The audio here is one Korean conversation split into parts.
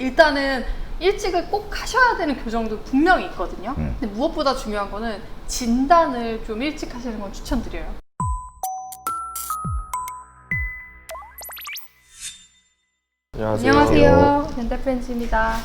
일단은 일찍을 꼭 하셔야 되는 교정도 분명히 있거든요. 근데 무엇보다 중요한 거는 진단을 좀 일찍 하시는 건 추천드려요. 안녕하세요. 덴탈프렌즈입니다.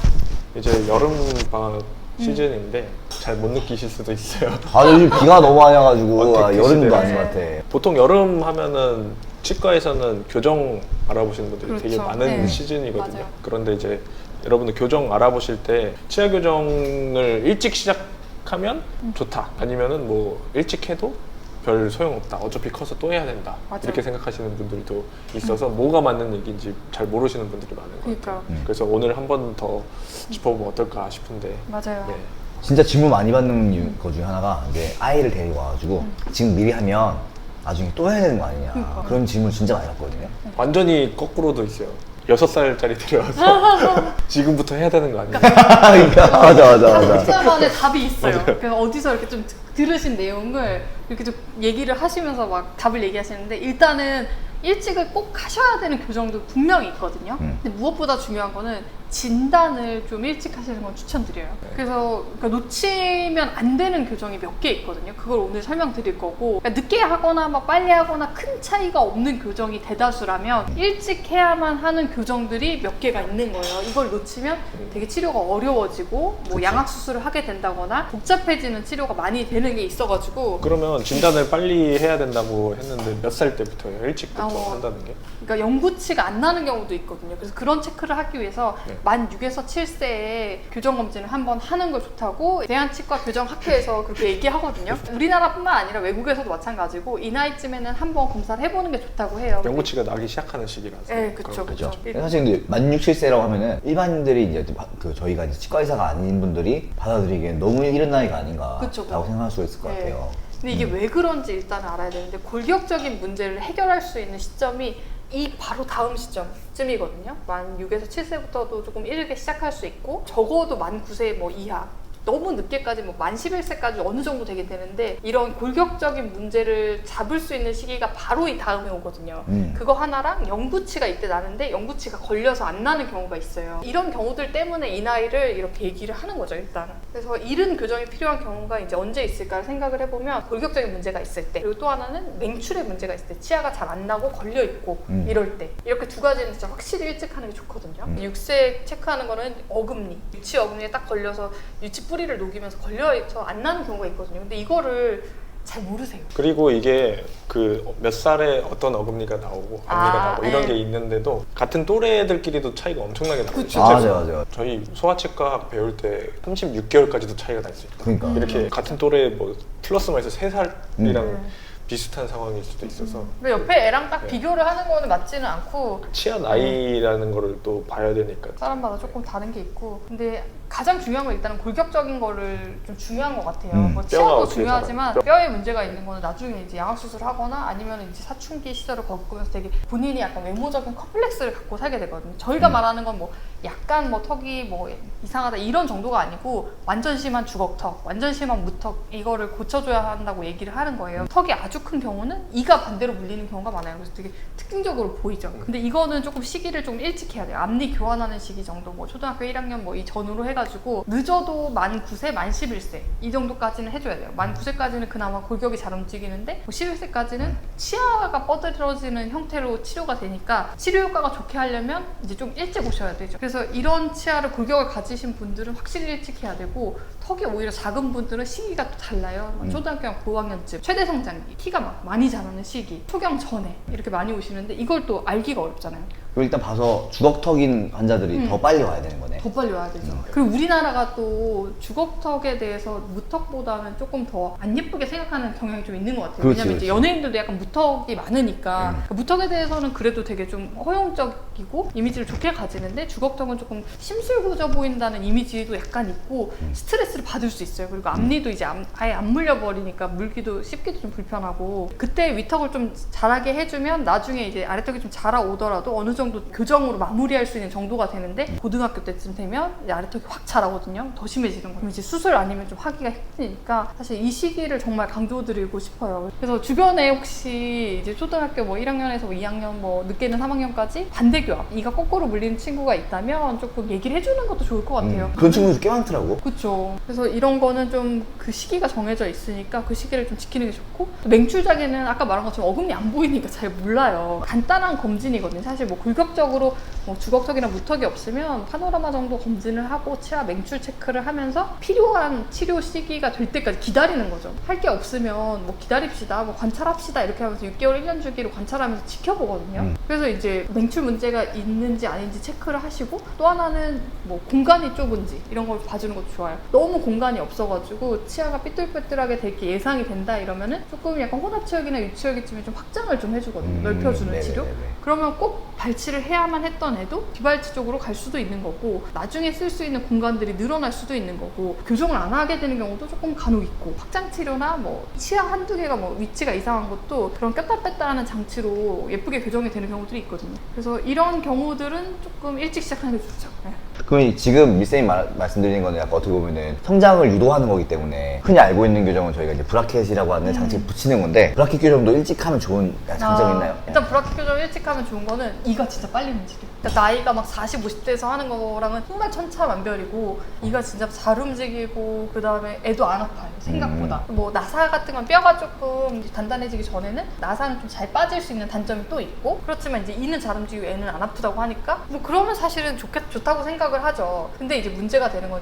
이제 여름 방학 시즌인데 잘 못 느끼실 수도 있어요. 요즘 비가 너무 많이 와가지고 여름도 시대라. 아닌 것 같아. 보통 여름 하면은 치과에서는 교정 알아보시는 분들이 그렇죠. 되게 많은 네. 시즌이거든요. 맞아요. 그런데 이제 여러분들 교정 알아보실 때 치아 교정을 일찍 시작하면 좋다. 아니면은 뭐 일찍 해도 별 소용없다. 어차피 커서 또 해야 된다. 맞아요. 이렇게 생각하시는 분들도 있어서 뭐가 맞는 얘기인지 잘 모르시는 분들이 많은 것 같아요. 그러니까요. 그래서 오늘 한 번 더 짚어보면 어떨까 싶은데. 맞아요. 네. 진짜 질문 많이 받는 거 중에 하나가 이제 아이를 데리고 와가지고 지금 미리 하면 나중에 또 해야 되는 거 아니냐. 그러니까. 그런 질문 진짜 많이 받거든요. 완전히 거꾸로도 있어요. 6살짜리 데려와서 지금부터 해야 되는 거 아니에요? 그러니까 맞아. 각자만의 답이 있어요. 그래서 어디서 이렇게 좀 들으신 내용을 이렇게 좀 얘기를 하시면서 막 답을 얘기하시는데, 일단은 일찍을 꼭 하셔야 되는 교정도 분명히 있거든요. 근데 무엇보다 중요한 거는 진단을 좀 일찍 하시는 건 추천드려요. 그래서 놓치면 안 되는 교정이 몇 개 있거든요. 그걸 오늘 설명드릴 거고, 그러니까 늦게 하거나 막 빨리 하거나 큰 차이가 없는 교정이 대다수라면 일찍 해야만 하는 교정들이 몇 개가 있는 거예요. 이걸 놓치면 되게 치료가 어려워지고 뭐 양악 수술을 하게 된다거나 복잡해지는 치료가 많이 되는 게 있어가지고. 그러면 진단을 빨리 해야 된다고 했는데 몇 살 때부터요? 일찍부터 한다는 게? 그러니까 영구치가 안 나는 경우도 있거든요. 그래서 그런 체크를 하기 위해서 네. 만 6에서 7세에 교정 검진을 한번 하는 걸 좋다고 대한치과 교정학회에서 그렇게 얘기하거든요. 우리나라뿐만 아니라 외국에서도 마찬가지고 이 나이쯤에는 한번 검사를 해보는 게 좋다고 해요. 영구치가 나기 시작하는 시기라서. 네, 그쵸. 그죠. 사실 근데 만 6, 7세라고 하면은 일반인들이 이제 저희가 이제 치과 의사가 아닌 분들이 받아들이기엔 너무 이른 나이가 아닌가라고 그쵸. 생각할 수가 있을 것 네. 같아요. 근데 이게 왜 그런지 일단은 알아야 되는데, 골격적인 문제를 해결할 수 있는 시점이 이 바로 다음 시점쯤이거든요. 만 6에서 7세부터도 조금 이르게 시작할 수 있고, 적어도 만 9세 뭐 이하, 너무 늦게까지 뭐 만 11세까지 어느 정도 되게 되는데, 이런 골격적인 문제를 잡을 수 있는 시기가 바로 이 다음에 오거든요. 그거 하나랑 영구치가 이때 나는데 영구치가 걸려서 안 나는 경우가 있어요. 이런 경우들 때문에 이 나이를 이렇게 얘기를 하는 거죠, 일단은. 그래서 이른 교정이 필요한 경우가 이제 언제 있을까를 생각을 해보면, 골격적인 문제가 있을 때, 그리고 또 하나는 맹출의 문제가 있을 때, 치아가 잘 안 나고 걸려있고 이럴 때, 이렇게 두 가지는 진짜 확실히 일찍 하는 게 좋거든요. 6세 체크하는 거는 어금니, 유치 어금니에 딱 걸려서 유치 뿌리를 녹이면서 걸려서 안 나는 경우가 있거든요. 근데 이거를 잘 모르세요. 그리고 이게 그 몇 살에 어떤 어금니가 나오고 앞니가 나오고 이런 네. 게 있는데도 같은 또래 애들끼리도 차이가 엄청나게 나요. 그쵸. 맞아요. 저희 소아치과 배울 때 36개월까지도 차이가 날 수 있다. 그러니까. 이렇게 같은 또래 뭐 플러스 마이너스 3살이랑 비슷한 상황일 수도 있어서 근데 옆에 애랑 딱 네. 비교를 하는 거는 맞지는 않고, 치아 나이라는 거를 또 봐야 되니까. 사람마다 조금 다른 게 있고, 근데 가장 중요한 건 일단은 골격적인 거를 좀 중요한 것 같아요. 뭐 뼈가 치아도 어떻게 중요하지만 자라요? 뼈에 문제가 있는 거는 나중에 이제 양악 수술을 하거나 아니면 이제 사춘기 시절을 겪으면서 되게 본인이 약간 외모적인 컴플렉스를 갖고 살게 되거든요. 저희가 말하는 건 뭐 약간 뭐 턱이 뭐 이상하다 이런 정도가 아니고, 완전 심한 주걱턱, 완전 심한 무턱, 이거를 고쳐줘야 한다고 얘기를 하는 거예요. 턱이 아주 큰 경우는 이가 반대로 물리는 경우가 많아요. 그래서 되게 특징적으로 보이죠. 근데 이거는 조금 시기를 좀 일찍 해야 돼요. 앞니 교환하는 시기 정도, 뭐 초등학교 1학년 뭐 이 전후로 해가지고 늦어도 만 9세, 만 11세 이 정도까지는 해줘야 돼요. 만 9세까지는 그나마 골격이 잘 움직이는데, 뭐 11세까지는 치아가 뻗어지는 형태로 치료가 되니까 치료 효과가 좋게 하려면 이제 좀 일찍 오셔야 되죠. 그래서 이런 치아를 골격을 가지신 분들은 확실히 일찍 해야 되고, 턱이 오히려 작은 분들은 시기가 또 달라요. 초등학교 고학년쯤 최대 성장기, 키가 막 많이 자라는 시기, 초경 전에 이렇게 많이 오시는데, 이걸 또 알기가 어렵잖아요. 그리고 일단 봐서 주걱턱인 환자들이 더 빨리 와야 되는 거네. 더 빨리 와야 되죠. 그리고 우리나라가 또 주걱턱에 대해서 무턱보다는 조금 더 안 예쁘게 생각하는 경향이 좀 있는 것 같아요. 그렇지, 왜냐면 이제 그렇지. 연예인들도 약간 무턱이 많으니까, 그러니까 무턱에 대해서는 그래도 되게 좀 허용적이고 이미지를 좋게 가지는데, 주걱턱은 조금 심술구져 보인다는 이미지도 약간 있고 스트레스를 받을 수 있어요. 그리고 앞니도 이제 아예 안 물려버리니까 물기도 씹기도 좀 불편하고, 그때 위턱을 좀 자라게 해주면 나중에 이제 아래턱이 좀 자라오더라도 어느 정도 교정으로 마무리할 수 있는 정도가 되는데, 고등학교 때쯤 되면 이제 아래턱이 확 자라거든요. 더 심해지는 거예요. 그럼 이제 수술 아니면 좀 하기가 힘드니까 사실 이 시기를 정말 강조드리고 싶어요. 그래서 주변에 혹시 이제 초등학교 뭐 1학년에서 뭐 2학년 뭐 늦게는 3학년까지 반대 교합, 이가 거꾸로 물리는 친구가 있다면 조금 얘기를 해주는 것도 좋을 것 같아요. 그런 친구들 꽤 많더라고. 그렇죠. 그래서 이런 거는 좀 그 시기가 정해져 있으니까 그 시기를 좀 지키는 게 좋고, 또 맹출자기는 아까 말한 것처럼 어금니 안 보이니까 잘 몰라요. 간단한 검진이거든요. 사실 뭐 골격적으로 뭐 주걱턱이나 무턱이 없으면 파노라마 정도 검진을 하고 치아 맹출 체크를 하면서 필요한 치료 시기가 될 때까지 기다리는 거죠. 할 게 없으면 뭐 기다립시다, 뭐 관찰합시다 이렇게 하면서 6개월, 1년 주기로 관찰하면서 지켜보거든요. 그래서 이제 맹출 문제가 있는지 아닌지 체크를 하시고, 또 하나는 뭐 공간이 좁은지 이런 걸 봐주는 것도 좋아요. 너무 공간이 없어가지고 치아가 삐뚤빼뚤하게 되게 예상이 된다 이러면은 조금 약간 혼합치역이나 유치역이쯤에 좀 확장을 좀 해주거든요. 넓혀주는 네네네네. 치료. 그러면 꼭 발치를 해야만 했던 애도 비발치 쪽으로 갈 수도 있는 거고, 나중에 쓸 수 있는 공간들이 늘어날 수도 있는 거고, 교정을 안 하게 되는 경우도 조금 간혹 있고, 확장 치료나 뭐 치아 한두 개가 뭐 위치가 이상한 것도 그런 꼈다 뺐다 하는 장치로 예쁘게 교정이 되는 경우들이 있거든요. 그래서 이런 경우들은 조금 일찍 시작하는 게 좋죠. 네. 그럼 지금 미쌤이 말씀드리는 거는 약간 어떻게 보면은 성장을 유도하는 거기 때문에 흔히 알고 있는 교정은 저희가 이제 브라켓이라고 하는 장치를 붙이는 건데, 브라켓 교정도 일찍 하면 좋은 장점이 있나요? 일단 브라켓 교정 일찍 하면 좋은 거는 이가 진짜 빨리 움직여. 그러니까 나이가 막 40, 50대에서 하는 거랑은 정말 천차만별이고, 이가 진짜 잘 움직이고, 그 다음에 애도 안 아파요, 생각보다. 뭐 나사 같은 건 뼈가 조금 단단해지기 전에는 나사는 좀 잘 빠질 수 있는 단점이 또 있고, 그렇지만 이제 이는 잘 움직이고 애는 안 아프다고 하니까 뭐 그러면 사실은 좋다고 생각을 하죠. 근데 이제 문제가 되는 건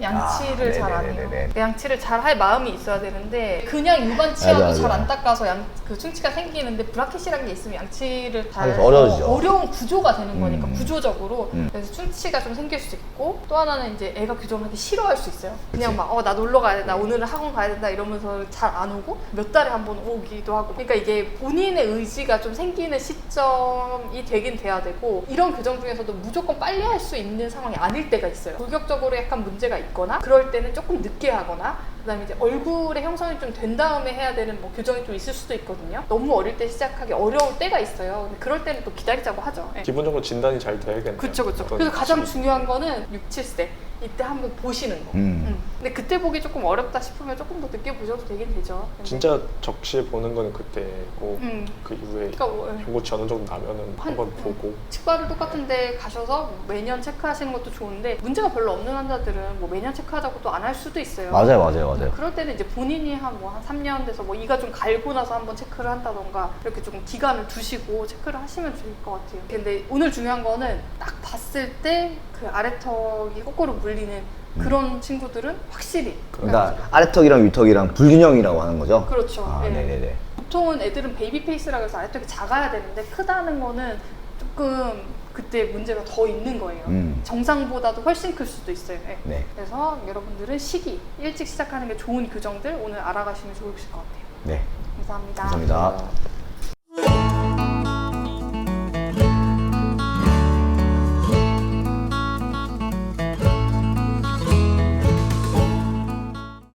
양치를 잘 안 해요. 네네네네. 양치를 잘 할 마음이 있어야 되는데, 그냥 일반 치아도 맞아. 잘 안 닦아서 그 충치가 생기는데, 브라켓이라는 게 있으면 양치를 잘 하기가 어려워지죠. 어려운 구조가 되는 거니까, 구조적으로. 음. 그래서 충치가 좀 생길 수 있고, 또 하나는 이제 애가 교정하기 싫어할 수 있어요. 그냥 막 나 놀러 가야 된다, 오늘은 학원 가야 된다 이러면서 잘 안 오고, 몇 달에 한 번 오기도 하고. 그러니까 이게 본인의 의지가 좀 생기는 시점이 되긴 돼야 되고, 이런 교정 중에서도 무조건 빨리 할 수 있는 상황이 아닐 때가 있어요. 골격적으로 약간 문제가 있거나, 그럴 때는 조금 늦게 하거나, 그다음에 이제 얼굴의 형성이 좀 된 다음에 해야 되는 뭐 교정이 좀 있을 수도 있거든요. 너무 어릴 때 시작하기 어려울 때가 있어요. 근데 그럴 때는 또 기다리자고 하죠. 예. 기본적으로 진단이 잘 돼야겠네요. 그쵸. 어떤 그래서 가장 치료. 중요한 거는 6, 7세 이때 한번 보시는 거. 근데 그때 보기 조금 어렵다 싶으면 조금 더 늦게 보셔도 되긴 되죠. 근데 진짜 적시에 보는 거는 그때고, 그 이후에 그러니까 뭐, 경고치 어느 정도 나면은 한번 보고. 치과를 똑같은데 가셔서 매년 체크하시는 것도 좋은데, 문제가 별로 없는 환자들은 뭐 매년 체크하자고 또 안 할 수도 있어요. 맞아요. 그럴 때는 이제 본인이 한 3년 돼서 뭐 이가 좀 갈고 나서 한번 체크를 한다던가, 이렇게 조금 기간을 두시고 체크를 하시면 좋을 것 같아요. 근데 오늘 중요한 거는 딱 봤을 때 그 아래턱이 거꾸로 물리는 그런 친구들은 확실히. 그러니까 아래턱이랑 위턱이랑 불균형이라고 하는 거죠? 그렇죠. 아, 예. 네네네. 보통은 애들은 베이비 페이스라고 해서 아래턱이 작아야 되는데, 크다는 거는 조금 그때 문제가 더 있는 거예요. 정상보다도 훨씬 클 수도 있어요. 예. 네. 그래서 여러분들은 일찍 시작하는 게 좋은 교정들 오늘 알아가시면 좋으실 것 같아요. 네. 감사합니다. 감사합니다.